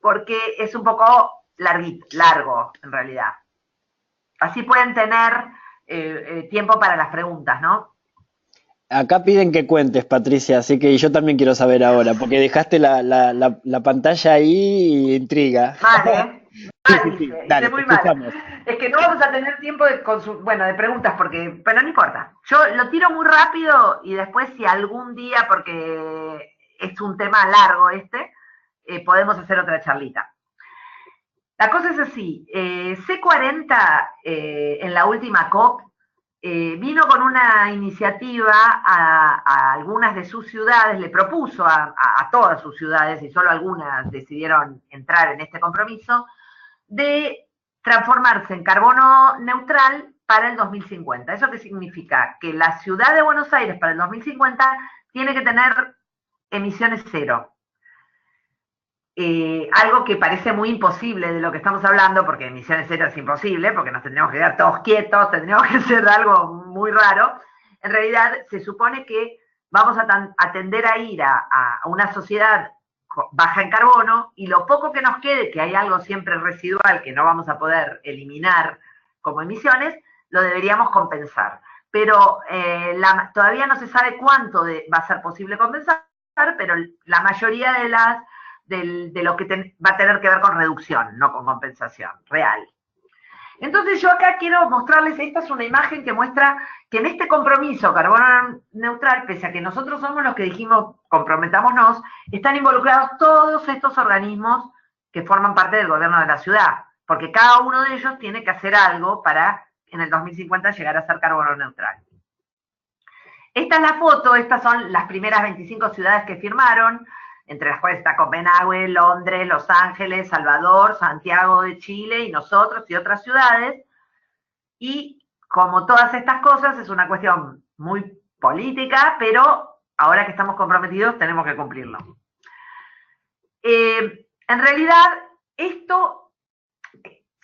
porque es un poco largo en realidad. Así pueden tener tiempo para las preguntas, ¿no? Acá piden que cuentes, Patricia, así que yo también quiero saber ahora, porque dejaste la pantalla ahí y intriga. Vale, Sí, sí, hice dale, te muy mal. escuchamos. Es que no vamos a tener tiempo de preguntas, pero no importa. Yo lo tiro muy rápido y después si algún día, porque es un tema largo podemos hacer otra charlita. La cosa es así, C40 en la última COP vino con una iniciativa a algunas de sus ciudades, le propuso a todas sus ciudades, y solo algunas decidieron entrar en este compromiso, de transformarse en carbono neutral para el 2050. ¿Eso qué significa? Que la ciudad de Buenos Aires para el 2050 tiene que tener emisiones cero. Algo que parece muy imposible de lo que estamos hablando, porque emisiones cero es imposible, porque nos tendríamos que quedar todos quietos, tendríamos que hacer algo muy raro. En realidad, se supone que vamos a tender a ir a una sociedad baja en carbono, y lo poco que nos quede, que hay algo siempre residual que no vamos a poder eliminar como emisiones, lo deberíamos compensar. Pero todavía no se sabe cuánto va a ser posible compensar, pero la mayoría de lo que va a tener que ver con reducción, no con compensación real. Entonces yo acá quiero mostrarles, esta es una imagen que muestra que en este compromiso carbono neutral, pese a que nosotros somos los que dijimos comprometámonos, están involucrados todos estos organismos que forman parte del gobierno de la ciudad, porque cada uno de ellos tiene que hacer algo para en el 2050 llegar a ser carbono neutral. Esta es la foto, estas son las primeras 25 ciudades que firmaron, entre las cuales está Copenhague, Londres, Los Ángeles, Salvador, Santiago de Chile y nosotros y otras ciudades. Y como todas estas cosas, es una cuestión muy política, pero ahora que estamos comprometidos tenemos que cumplirlo. En realidad,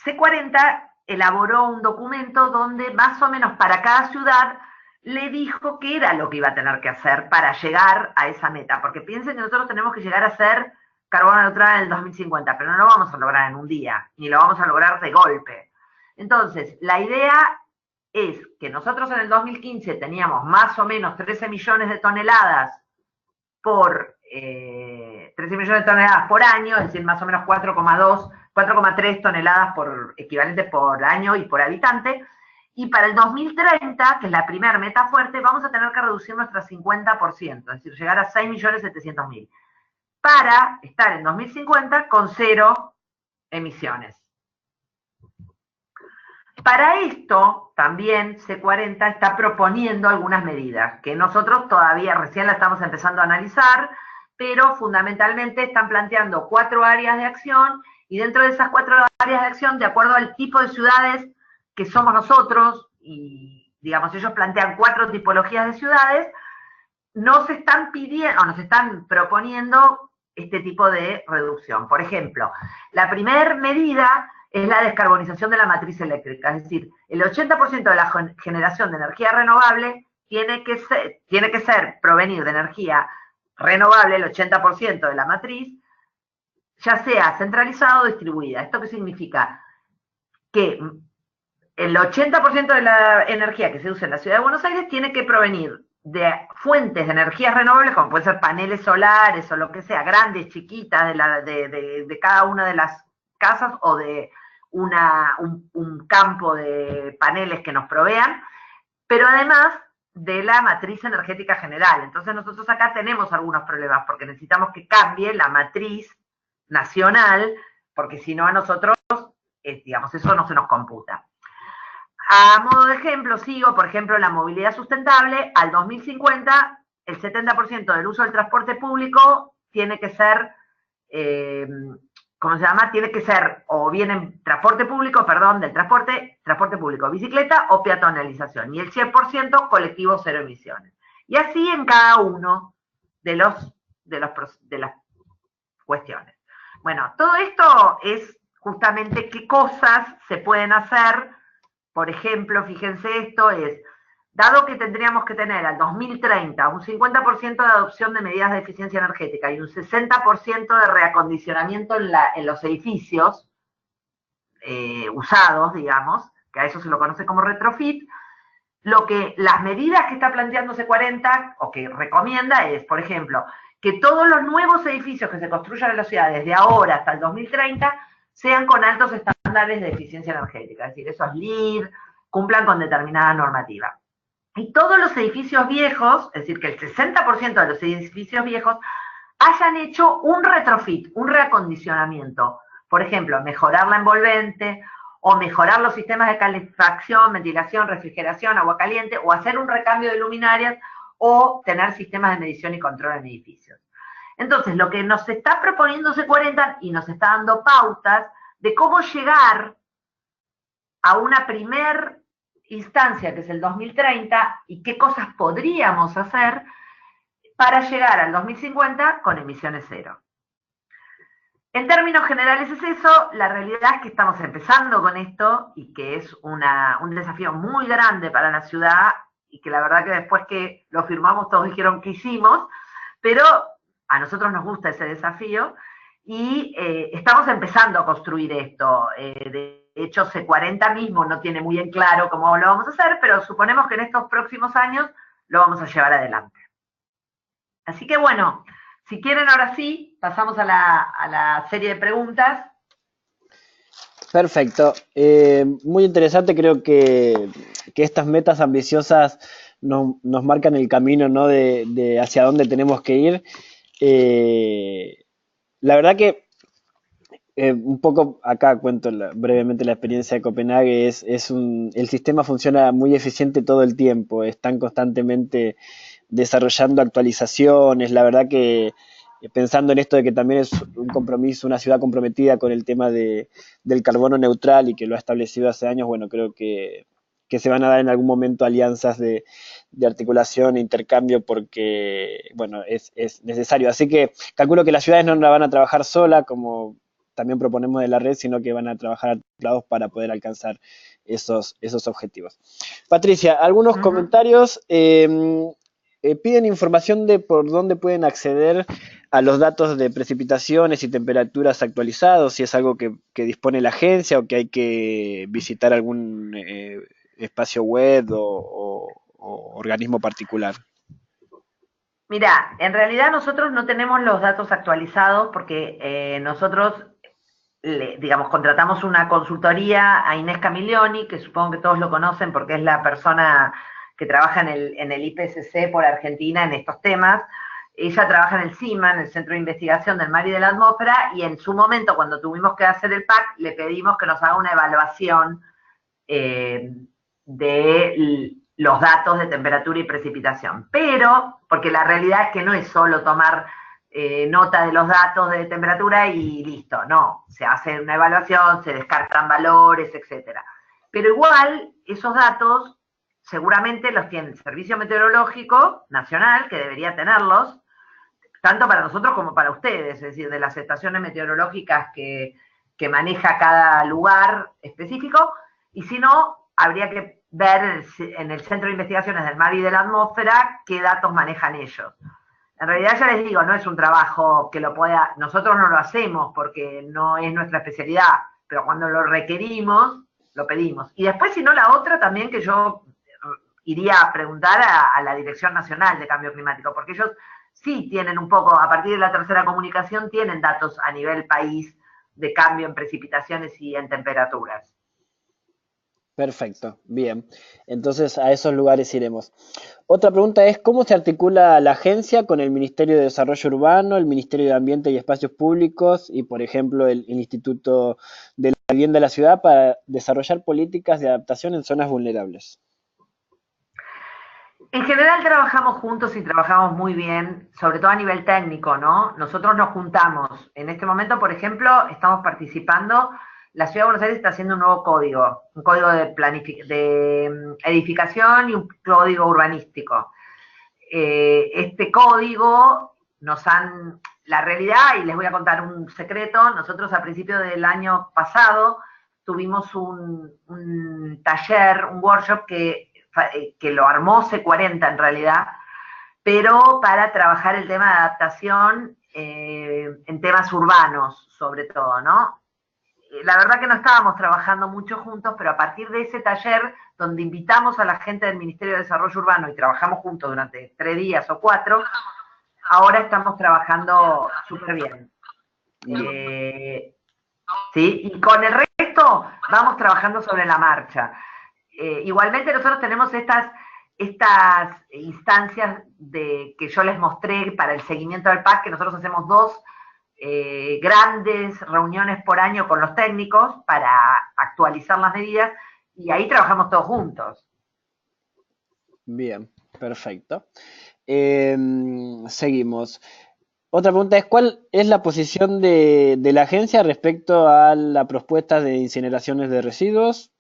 C40 elaboró un documento donde más o menos para cada ciudad le dijo qué era lo que iba a tener que hacer para llegar a esa meta, porque piensen que nosotros tenemos que llegar a ser carbono neutral en el 2050, pero no lo vamos a lograr en un día, ni lo vamos a lograr de golpe. Entonces, la idea es que nosotros en el 2015 teníamos más o menos 13 millones de toneladas por 13 millones de toneladas por año, es decir, más o menos 4,3 toneladas equivalente por año y por habitante. Y para el 2030, que es la primera meta fuerte, vamos a tener que reducir nuestro 50%, es decir, llegar a 6.700.000, para estar en 2050 con 0 emisiones. Para esto, también C40 está proponiendo algunas medidas, que nosotros todavía recién la estamos empezando a analizar, pero fundamentalmente están planteando 4 áreas de acción, y dentro de esas 4 áreas de acción, de acuerdo al tipo de ciudades que somos nosotros, y digamos, ellos plantean 4 tipologías de ciudades, nos están pidiendo, o nos están proponiendo este tipo de reducción. Por ejemplo, la primera medida es la descarbonización de la matriz eléctrica, es decir, el 80% de la generación de energía renovable tiene que provenir de energía renovable, el 80% de la matriz, ya sea centralizada o distribuida. ¿Esto qué significa? Que el 80% de la energía que se usa en la ciudad de Buenos Aires tiene que provenir de fuentes de energías renovables, como pueden ser paneles solares o lo que sea, grandes, chiquitas, de cada una de las casas o de un campo de paneles que nos provean, pero además de la matriz energética general. Entonces nosotros acá tenemos algunos problemas porque necesitamos que cambie la matriz nacional, porque si no a nosotros, digamos, eso no se nos computa. A modo de ejemplo, sigo, por ejemplo, la movilidad sustentable. Al 2050, el 70% del uso del transporte público tiene que ser, ¿cómo se llama? Tiene que ser o bien en transporte público, perdón, del transporte público, bicicleta o peatonalización. Y el 100% colectivo cero emisiones. Y así en cada uno de las cuestiones. Bueno, todo esto es justamente qué cosas se pueden hacer. Por ejemplo, fíjense esto, dado que tendríamos que tener al 2030 un 50% de adopción de medidas de eficiencia energética y un 60% de reacondicionamiento en los edificios usados, digamos, que a eso se lo conoce como retrofit, las medidas que está planteando C40 o que recomienda es, por ejemplo, que todos los nuevos edificios que se construyan en la ciudad desde ahora hasta el 2030 sean con altos estándares de eficiencia energética, es decir, esos LEED, cumplan con determinada normativa. Y todos los edificios viejos, es decir, que el 60% de los edificios viejos hayan hecho un retrofit, un reacondicionamiento. Por ejemplo, mejorar la envolvente, o mejorar los sistemas de calefacción, ventilación, refrigeración, agua caliente, o hacer un recambio de luminarias, o tener sistemas de medición y control en edificios. Entonces, lo que nos está proponiendo C40 y nos está dando pautas de cómo llegar a una primer instancia, que es el 2030, y qué cosas podríamos hacer para llegar al 2050 con emisiones cero. En términos generales es eso. La realidad es que estamos empezando con esto y que es un desafío muy grande para la ciudad y que la verdad que después que lo firmamos todos dijeron que hicimos, pero a nosotros nos gusta ese desafío y estamos empezando a construir esto. De hecho, C40 mismo no tiene muy en claro cómo lo vamos a hacer, pero suponemos que en estos próximos años lo vamos a llevar adelante. Así que bueno, si quieren ahora sí, pasamos a la serie de preguntas. Perfecto. Muy interesante, creo que estas metas ambiciosas nos marcan el camino, ¿no? de hacia dónde tenemos que ir. La verdad que un poco acá cuento brevemente la experiencia de Copenhague. El sistema funciona muy eficiente todo el tiempo, están constantemente desarrollando actualizaciones. La verdad que pensando en esto de que también es un compromiso, una ciudad comprometida con el tema del carbono neutral y que lo ha establecido hace años, bueno, creo que se van a dar en algún momento alianzas de articulación e intercambio porque, bueno, es necesario. Así que calculo que las ciudades no la van a trabajar sola, como también proponemos de la red, sino que van a trabajar articulados para poder alcanzar esos objetivos. Patricia, algunos comentarios. Piden información de por dónde pueden acceder a los datos de precipitaciones y temperaturas actualizados, si es algo que dispone la agencia o que hay que visitar algún espacio web o organismo particular. Mira, en realidad nosotros no tenemos los datos actualizados porque nosotros, digamos, contratamos una consultoría a Inés Camilioni, que supongo que todos lo conocen porque es la persona que trabaja en el IPCC por Argentina en estos temas. Ella trabaja en el CIMA, en el Centro de Investigación del Mar y de la Atmósfera, y en su momento, cuando tuvimos que hacer el PAC, le pedimos que nos haga una evaluación de los datos de temperatura y precipitación. Pero, porque la realidad es que no es solo tomar nota de los datos de temperatura y listo, no, se hace una evaluación, se descartan valores, etcétera. Pero igual, esos datos seguramente los tiene el Servicio Meteorológico Nacional, que debería tenerlos, tanto para nosotros como para ustedes, es decir, de las estaciones meteorológicas que maneja cada lugar específico, y si no, habría que ver en el Centro de Investigaciones del Mar y de la Atmósfera qué datos manejan ellos. En realidad, ya les digo, no es un trabajo que nosotros no lo hacemos porque no es nuestra especialidad, pero cuando lo requerimos, lo pedimos. Y después, si no, la otra también que yo iría a preguntar a la Dirección Nacional de Cambio Climático, porque ellos sí tienen un poco, a partir de la tercera comunicación, tienen datos a nivel país de cambio en precipitaciones y en temperaturas. Perfecto, bien. Entonces a esos lugares iremos. Otra pregunta es, ¿cómo se articula la agencia con el Ministerio de Desarrollo Urbano, el Ministerio de Ambiente y Espacios Públicos y, por ejemplo, el Instituto de la Vivienda de la Ciudad para desarrollar políticas de adaptación en zonas vulnerables? En general trabajamos juntos y trabajamos muy bien, sobre todo a nivel técnico, ¿no? Nosotros nos juntamos. En este momento, por ejemplo, estamos participando, la Ciudad de Buenos Aires está haciendo un código de edificación y un código urbanístico. Este código la realidad, y les voy a contar un secreto, nosotros a principios del año pasado tuvimos un taller, un workshop que lo armó C40 en realidad, pero para trabajar el tema de adaptación en temas urbanos, sobre todo, ¿no? La verdad que no estábamos trabajando mucho juntos, pero a partir de ese taller, donde invitamos a la gente del Ministerio de Desarrollo Urbano y trabajamos juntos durante 3 días o 4, ahora estamos trabajando súper bien. ¿Sí? Y con el resto vamos trabajando sobre la marcha. Igualmente nosotros tenemos estas instancias que yo les mostré para el seguimiento del PAC, que nosotros hacemos 2 grandes reuniones por año con los técnicos para actualizar las medidas, y ahí trabajamos todos juntos. Bien, perfecto. Seguimos. Otra pregunta es, ¿cuál es la posición de la agencia respecto a la propuesta de incineraciones de residuos?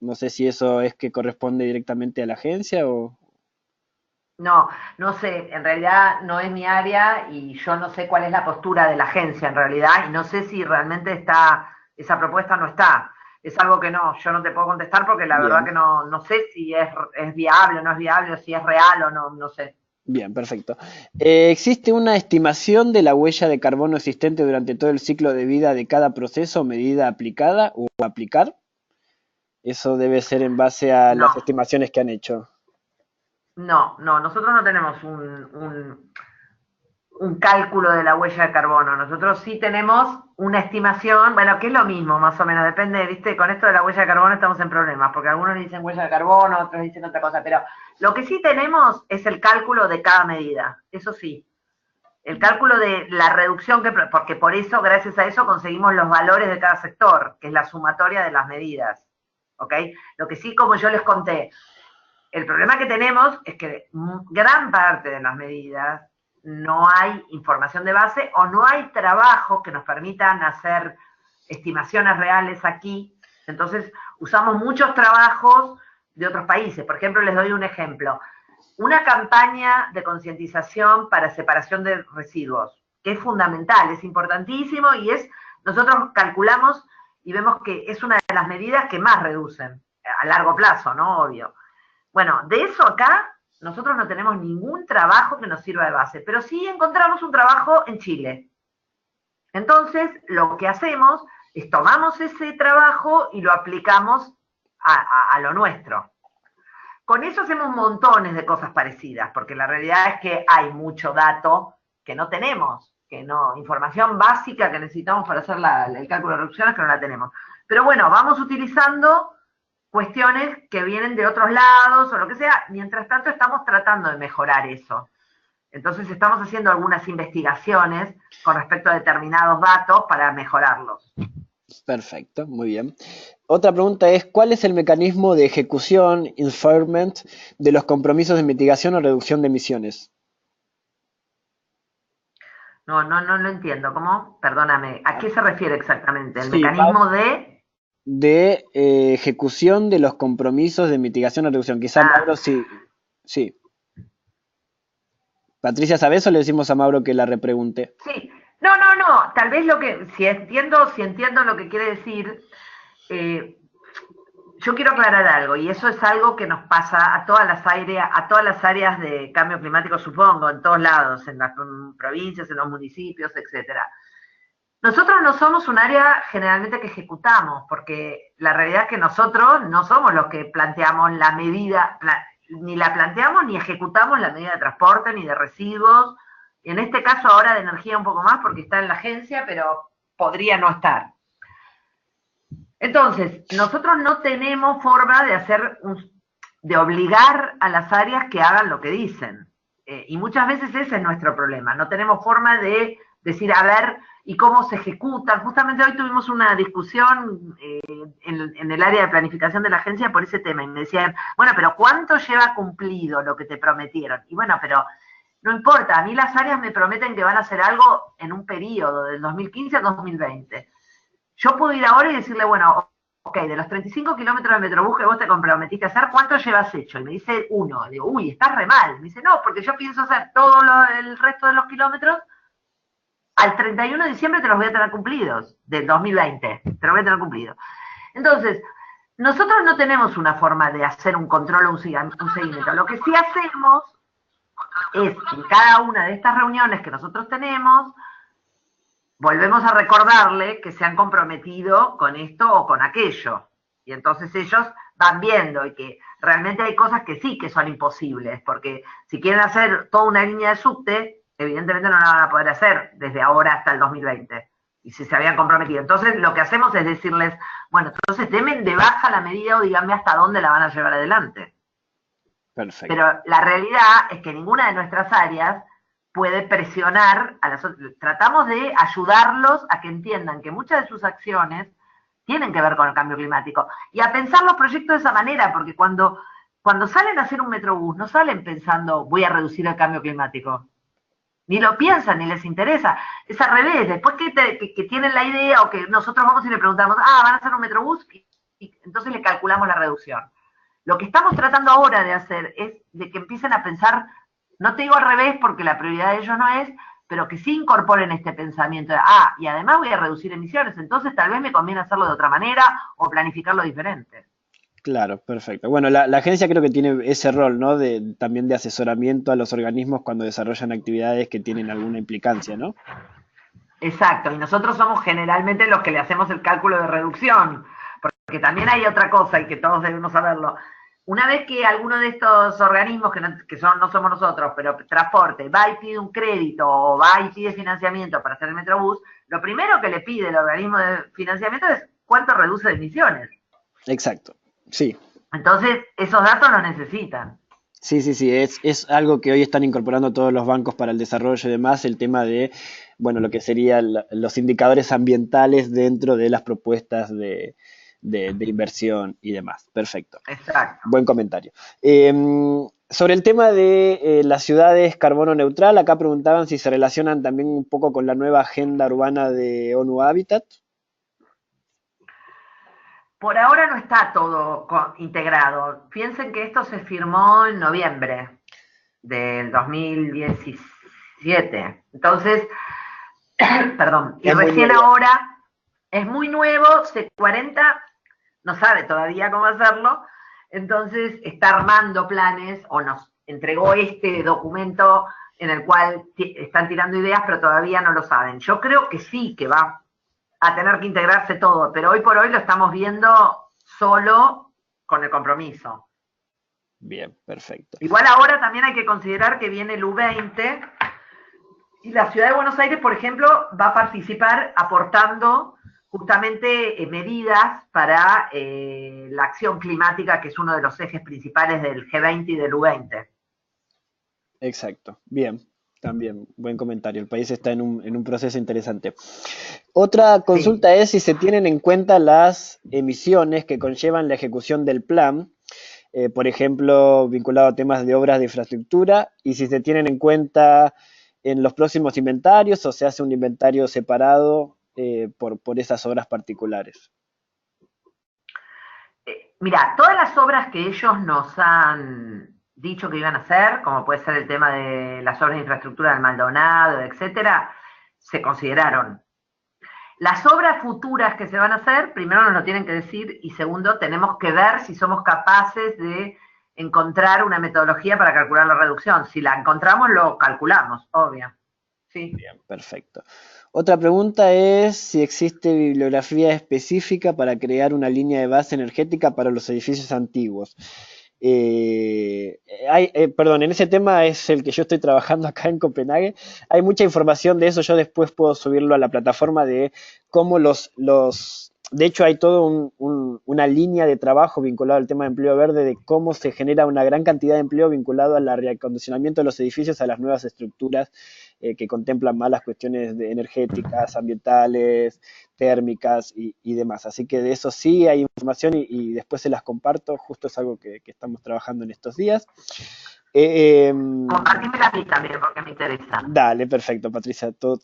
No sé si eso es que corresponde directamente a la agencia o... No, no sé, en realidad no es mi área y yo no sé cuál es la postura de la agencia en realidad y no sé si realmente esa propuesta no está. Es algo que yo no te puedo contestar porque la verdad Bien, que no sé si es viable o no es viable, o si es real o no sé. bien, perfecto. ¿Existe una estimación de la huella de carbono existente durante todo el ciclo de vida de cada proceso o medida aplicada o aplicar? Eso debe ser en base a las No, estimaciones que han hecho. nosotros no tenemos un cálculo de la huella de carbono. Nosotros sí tenemos una estimación, bueno, que es lo mismo, más o menos, depende, viste, con esto de la huella de carbono estamos en problemas, porque algunos dicen huella de carbono, otros dicen otra cosa, pero lo que sí tenemos es el cálculo de cada medida, eso sí. El cálculo de la reducción, porque por eso, gracias a eso, conseguimos los valores de cada sector, que es la sumatoria de las medidas. ¿Ok? Lo que sí, como yo les conté, el problema que tenemos es que gran parte de las medidas no hay información de base o no hay trabajos que nos permitan hacer estimaciones reales aquí. Entonces, usamos muchos trabajos de otros países. Por ejemplo, les doy un ejemplo. Una campaña de concientización para separación de residuos, que es fundamental, es importantísimo y nosotros calculamos y vemos que es una de las medidas que más reducen a largo plazo, ¿no? Obvio. Bueno, de eso acá nosotros no tenemos ningún trabajo que nos sirva de base, pero sí encontramos un trabajo en Chile. Entonces, lo que hacemos es tomamos ese trabajo y lo aplicamos a lo nuestro. Con eso hacemos montones de cosas parecidas, porque la realidad es que hay mucho dato que no tenemos, información básica que necesitamos para hacer el cálculo de reducciones que no la tenemos. Pero bueno, vamos utilizando cuestiones que vienen de otros lados o lo que sea. Mientras tanto, estamos tratando de mejorar eso. Entonces, estamos haciendo algunas investigaciones con respecto a determinados datos para mejorarlos. Perfecto, muy bien. Otra pregunta es, ¿cuál es el mecanismo de ejecución, enforcement, de los compromisos de mitigación o reducción de emisiones? No lo entiendo. ¿Cómo? Perdóname. ¿A qué se refiere exactamente? ¿El Sí, va mecanismo de...? de ejecución de los compromisos de mitigación o reducción. Quizá Ah, Mauro sí. Sí. Patricia, ¿sabes o le decimos a Mauro que la repregunte? sí. Tal vez si entiendo lo que quiere decir, eh, yo quiero aclarar algo, y eso es algo que nos pasa a todas las áreas de cambio climático, supongo, en todos lados, en las provincias, en los municipios, etcétera. Nosotros no somos un área generalmente que ejecutamos, porque la realidad es que nosotros no somos los que planteamos la medida, ni la planteamos ni ejecutamos la medida de transporte ni de residuos. En este caso ahora de energía un poco más porque está en la agencia, pero podría no estar. Entonces, nosotros no tenemos forma de de obligar a las áreas que hagan lo que dicen. Y muchas veces ese es nuestro problema. No tenemos forma de decir, a ver, ¿y cómo se ejecutan? Justamente hoy tuvimos una discusión en el área de planificación de la agencia por ese tema. Y me decían, bueno, pero ¿cuánto lleva cumplido lo que te prometieron? Y bueno, pero no importa. A mí las áreas me prometen que van a hacer algo en un periodo, del 2015 al 2020. Yo puedo ir ahora y decirle, bueno, ok, de los 35 kilómetros de Metrobús que vos te comprometiste a hacer, ¿cuánto llevas hecho? Y me dice 1. Le digo, uy, estás re mal. Me dice, no, porque yo pienso hacer todo el resto de los kilómetros. Al 31 de diciembre te los voy a tener cumplidos, del 2020. Te los voy a tener cumplidos. Entonces, nosotros no tenemos una forma de hacer un control o un seguimiento. Lo que sí hacemos es, en cada una de estas reuniones que nosotros tenemos, volvemos a recordarle que se han comprometido con esto o con aquello. Y entonces ellos van viendo y que realmente hay cosas que sí que son imposibles, porque si quieren hacer toda una línea de subte, evidentemente no la van a poder hacer desde ahora hasta el 2020. Y si se habían comprometido. Entonces lo que hacemos es decirles, bueno, entonces denme de baja la medida o díganme hasta dónde la van a llevar adelante. Perfecto. Pero la realidad es que ninguna de nuestras áreas puede presionar a las otras. Tratamos de ayudarlos a que entiendan que muchas de sus acciones tienen que ver con el cambio climático. Y a pensar los proyectos de esa manera, porque cuando salen a hacer un metrobús, no salen pensando voy a reducir el cambio climático. Ni lo piensan, ni les interesa. Es al revés. Después que tienen la idea o que nosotros vamos y le preguntamos, van a hacer un metrobús, y entonces le calculamos la reducción. Lo que estamos tratando ahora de hacer es de que empiecen a pensar, no te digo al revés porque la prioridad de ellos no es, pero que sí incorporen este pensamiento de, y además voy a reducir emisiones, entonces tal vez me conviene hacerlo de otra manera o planificarlo diferente. Claro, perfecto. Bueno, la agencia creo que tiene ese rol, ¿no? También de asesoramiento a los organismos cuando desarrollan actividades que tienen alguna implicancia, ¿no? Exacto, y nosotros somos generalmente los que le hacemos el cálculo de reducción, porque también hay otra cosa y que todos debemos saberlo. Una vez que alguno de estos organismos, no somos nosotros, pero transporte, va y pide un crédito o va y pide financiamiento para hacer el Metrobús, lo primero que le pide el organismo de financiamiento es cuánto reduce de emisiones. Exacto, sí. Entonces, esos datos los necesitan. Sí, sí, sí, es algo que hoy están incorporando todos los bancos para el desarrollo y demás, el tema de, bueno, lo que serían los indicadores ambientales dentro de las propuestas de inversión y demás. Perfecto. Exacto. Buen comentario. Sobre el tema de las ciudades carbono neutral, acá preguntaban si se relacionan también un poco con la nueva agenda urbana de ONU Habitat. Por ahora no está todo integrado. Piensen que esto se firmó en noviembre del 2017. Entonces, perdón, y recién ahora es muy nuevo, C40 no sabe todavía cómo hacerlo, entonces está armando planes o nos entregó este documento en el cual están tirando ideas, pero todavía no lo saben. Yo creo que sí, que va a tener que integrarse todo, pero hoy por hoy lo estamos viendo solo con el compromiso. Bien, perfecto. Igual ahora también hay que considerar que viene el U20 y la Ciudad de Buenos Aires, por ejemplo, va a participar aportando justamente medidas para la acción climática, que es uno de los ejes principales del G20 y del U20. Exacto, bien, también, buen comentario. El país está en un proceso interesante. Otra consulta es si se tienen en cuenta las emisiones que conllevan la ejecución del plan, por ejemplo, vinculado a temas de obras de infraestructura, y si se tienen en cuenta en los próximos inventarios o se hace un inventario separado por esas obras particulares. Mira, todas las obras que ellos nos han dicho que iban a hacer, como puede ser el tema de las obras de infraestructura del Maldonado, etcétera, se consideraron. Las obras futuras que se van a hacer, primero nos lo tienen que decir y segundo, tenemos que ver si somos capaces de encontrar una metodología para calcular la reducción. Si la encontramos, lo calculamos, obvio. Sí. Bien, perfecto. Otra pregunta es si existe bibliografía específica para crear una línea de base energética para los edificios antiguos. Perdón, en ese tema es el que yo estoy trabajando acá en Copenhague. Hay mucha información de eso. Yo después puedo subirlo a la plataforma de cómo de hecho, hay toda una línea de trabajo vinculada al tema de empleo verde, de cómo se genera una gran cantidad de empleo vinculado al reacondicionamiento de los edificios, a las nuevas estructuras que contemplan más las cuestiones energéticas, ambientales, térmicas y demás. Así que de eso sí hay información y después se las comparto, justo es algo que estamos trabajando en estos días. Compartímela a mí también porque me interesa. Dale, perfecto, Patricia, todo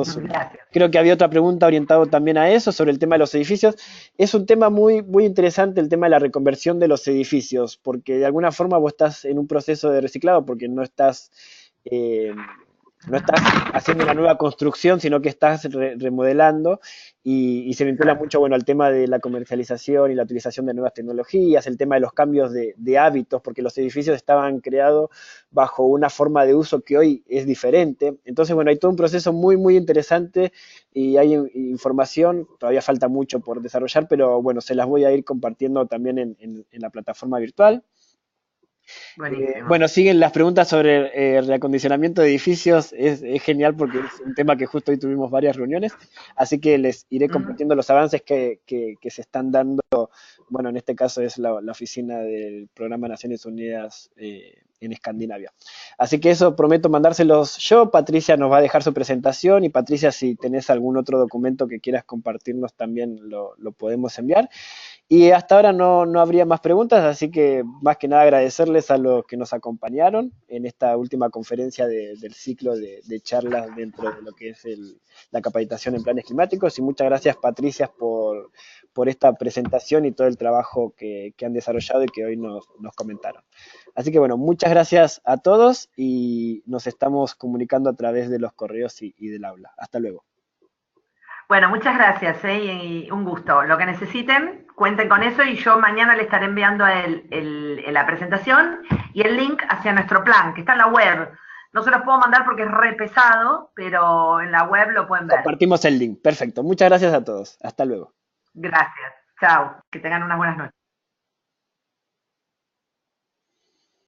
suma. Gracias. Creo que había otra pregunta orientada también a eso, sobre el tema de los edificios. Es un tema muy, muy interesante el tema de la reconversión de los edificios, porque de alguna forma vos estás en un proceso de reciclado, porque eh, no estás haciendo una nueva construcción, sino que estás remodelando y se vincula Exacto. mucho, bueno, al tema de la comercialización y la utilización de nuevas tecnologías, el tema de los cambios de hábitos, porque los edificios estaban creados bajo una forma de uso que hoy es diferente. Entonces, bueno, hay todo un proceso muy, muy interesante y hay información, todavía falta mucho por desarrollar, pero bueno, se las voy a ir compartiendo también en la plataforma virtual. Buenísimo. Bueno, siguen las preguntas sobre reacondicionamiento de edificios. Es genial porque es un tema que justo hoy tuvimos varias reuniones, así que les iré Mm. compartiendo los avances que se están dando. Bueno, en este caso es la oficina del Programa Naciones Unidas en Escandinavia. Así que eso prometo mandárselos yo. Patricia nos va a dejar su presentación y Patricia, si tenés algún otro documento que quieras compartirnos, también lo podemos enviar. Y hasta ahora no habría más preguntas, así que más que nada agradecerles a los que nos acompañaron en esta última conferencia del ciclo de charlas dentro de lo que es la capacitación en planes climáticos. Y muchas gracias, Patricia, por esta presentación y todo el trabajo que han desarrollado y que hoy nos comentaron. Así que bueno, muchas gracias a todos y nos estamos comunicando a través de los correos y del aula. Hasta luego. Bueno, muchas gracias, y un gusto. Lo que necesiten, cuenten con eso y yo mañana le estaré enviando la presentación y el link hacia nuestro plan, que está en la web. No se los puedo mandar porque es re pesado, pero en la web lo pueden ver. Compartimos el link. Perfecto. Muchas gracias a todos. Hasta luego. Gracias. Chao. Que tengan unas buenas noches.